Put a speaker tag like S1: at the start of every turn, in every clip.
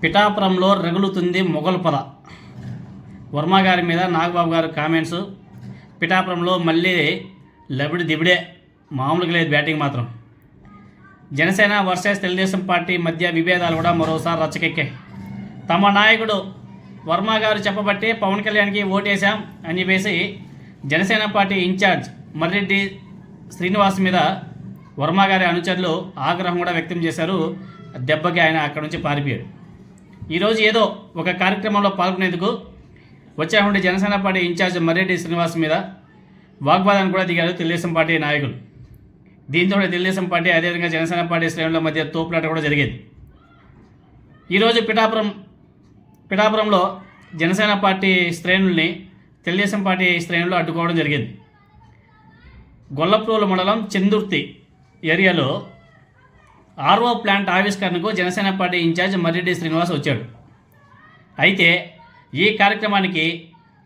S1: పిఠాపురంలో రగులుతుంది మొగల్ పొద. వర్మ గారి మీద నాగబాబు గారు కామెంట్స్. పిఠాపురంలో మళ్ళీ లబిడి దిబిడే, మామూలుగా లేదు బ్యాటింగ్ మాత్రం. జనసేన వర్సెస్ తెలుగుదేశం పార్టీ మధ్య విభేదాలు కూడా మరోసారి రచ్చకెక్కాయి. తమ నాయకుడు వర్మ గారు చెప్పబట్టి పవన్ కళ్యాణ్కి ఓటేశాం అని చెప్పేసి జనసేన పార్టీ ఇన్ఛార్జ్ మర్రెడ్డి శ్రీనివాస్ మీద వర్మ గారి అనుచరులు ఆగ్రహం కూడా వ్యక్తం చేశారు. దెబ్బకి ఆయన అక్కడ నుంచి పారిపోయాడు. ఈరోజు ఏదో ఒక కార్యక్రమంలో పాల్గొనేందుకు వచ్చామంటే జనసేన పార్టీ ఇన్ఛార్జ్ మర్రెడ్డి శ్రీనివాస్ మీద వాగ్వాదాన్ని కూడా దిగారు తెలుగుదేశం పార్టీ నాయకులు. దీంతో తెలుగుదేశం పార్టీ అదేవిధంగా జనసేన పార్టీ శ్రేణుల మధ్య తోపులాట కూడా జరిగేది. ఈరోజు పిఠాపురంలో జనసేన పార్టీ శ్రేణుల్ని తెలుగుదేశం పార్టీ శ్రేణులు అడ్డుకోవడం జరిగింది. గొల్లప్రోలు మండలం చందుర్తి ఏరియాలో ఆర్ఓ ప్లాంట్ ఆవిష్కరణకు జనసేన పార్టీ ఇన్ఛార్జ్ మర్రెడ్డి శ్రీనివాస్ వచ్చాడు. అయితే ఈ కార్యక్రమానికి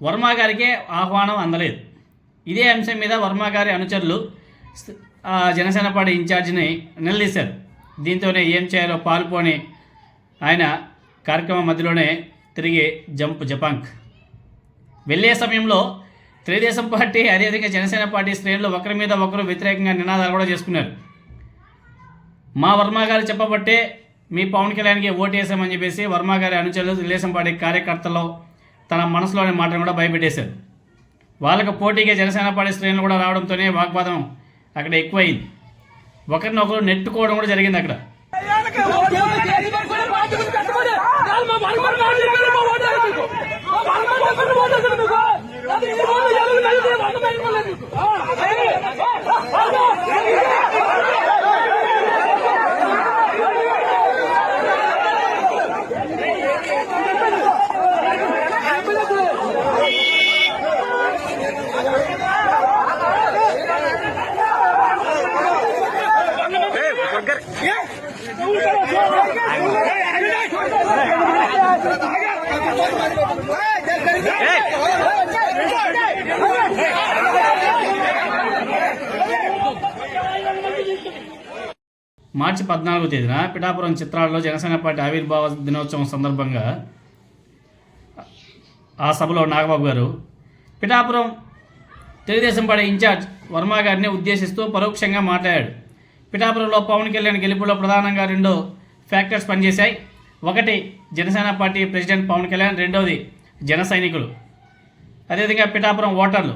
S1: వర్మ గారికి ఆహ్వానం అందలేదు. ఇదే అంశం మీద వర్మ గారి అనుచరులు జనసేన పార్టీ ఇన్ఛార్జిని నిలదీశారు. దీంతోనే ఏం చేయాలో పాల్పోని ఆయన కార్యక్రమం మధ్యలోనే తిరిగి జపాంక్ వెళ్ళే సమయంలో తెలుగుదేశం పార్టీ అదేవిధంగా జనసేన పార్టీ శ్రేణులు ఒకరి మీద ఒకరు వ్యతిరేకంగా నినాదాలు కూడా చేసుకున్నారు. మా వర్మ గారు చెప్పబట్టే మీ పవన్ కళ్యాణ్కి ఓటేసామని చెప్పేసి వర్మ గారి అనుచరులు తెలుగుదేశం పార్టీ కార్యకర్తలు తన మనసులోని మాటను కూడా భయపెట్టేశారు. వాళ్ళకు పోటీగా జనసేన పార్టీ శ్రేణులు కూడా రావడంతోనే వాగ్వాదం అక్కడ ఎక్కువైంది. ఒకరినొకరు నెట్టుకోవడం కూడా జరిగింది అక్కడ. మార్చి 14వ తేదీన పిఠాపురం చిత్రాలలో జనసేన పార్టీ ఆవిర్భావ దినోత్సవం సందర్భంగా ఆ సభలో నాగబాబు గారు పిఠాపురం తెలుగుదేశం పార్టీ ఇన్ఛార్జ్ వర్మ గారిని ఉద్దేశిస్తూ పరోక్షంగా మాట్లాడాడు. పిఠాపురంలో పవన్ కళ్యాణ్ గెలుపులో ప్రధానంగా 2 ఫ్యాక్టర్స్ పనిచేశాయి. ఒకటి జనసేన పార్టీ ప్రెసిడెంట్ పవన్ కళ్యాణ్, రెండవది జన సైనికులు, అదేవిధంగా పిఠాపురం ఓటర్లు.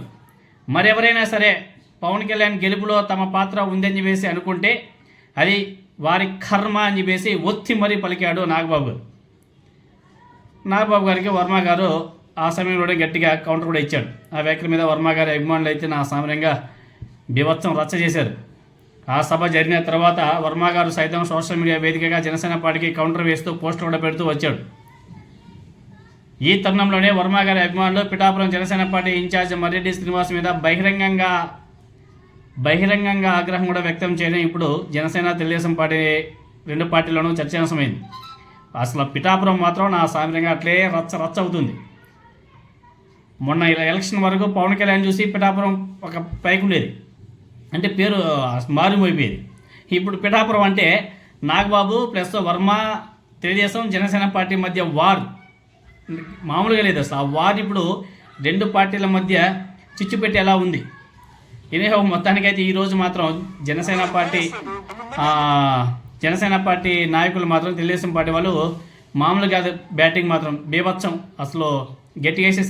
S1: మరెవరైనా సరే పవన్ కళ్యాణ్ గెలుపులో తమ పాత్ర ఉందని చెప్పేసి అనుకుంటే అది వారి కర్మ అని చెప్పేసి ఒత్తి మరీ పలికాడు నాగబాబు గారు. నాగబాబు గారికి వర్మ గారు ఆ సమయంలోనే గట్టిగా కౌంటర్ కూడా ఇచ్చాడు. ఆ వ్యాఖ్యల మీద వర్మ గారి అభిమానులు అయితే నా సామాన్యంగా బీభత్సం రచ్చ చేశారు. ఆ సభ జరిగిన తర్వాత వర్మ గారు సైతం సోషల్ మీడియా వేదికగా జనసేన పార్టీకి కౌంటర్ వేస్తూ పోస్టర్ కూడా పెడుతూ వచ్చాడు. ఈ తరుణంలోనే వర్మ గారి అభిమానులు పిఠాపురం జనసేన పార్టీ ఇన్ఛార్జ్ మర్రెడ్డి శ్రీనివాస్ మీద బహిరంగంగా ఆగ్రహం కూడా వ్యక్తం చేయడం ఇప్పుడు జనసేన తెలుగుదేశం పార్టీ 2 పార్టీల్లోనూ చర్చాంశమైంది. అసలు పిఠాపురం మాత్రం నా సామాన్యంగా అట్లే రచ్చ అవుతుంది. మొన్న ఎలక్షన్ వరకు పవన్ కళ్యాణ్ చూసి పిఠాపురం ఒక పైకి ఉండేది, అంటే పేరు మారిపోయిపోయేది. ఇప్పుడు పిఠాపురం అంటే నాగబాబు ప్లస్ వర్మ తెలుగుదేశం జనసేన పార్టీ మధ్య వార్ మామూలుగా లేదు. అసలు ఆ వార్ ఇప్పుడు 2 పార్టీల మధ్య చిచ్చు పెట్టి ఎలా ఉంది. ఎనీహో మొత్తానికైతే ఈరోజు మాత్రం జనసేన పార్టీ నాయకులు మాత్రం తెలుగుదేశం పార్టీ వాళ్ళు మామూలుగా బ్యాటింగ్ మాత్రం బీభత్సం అసలు గట్టిగా వేసేసి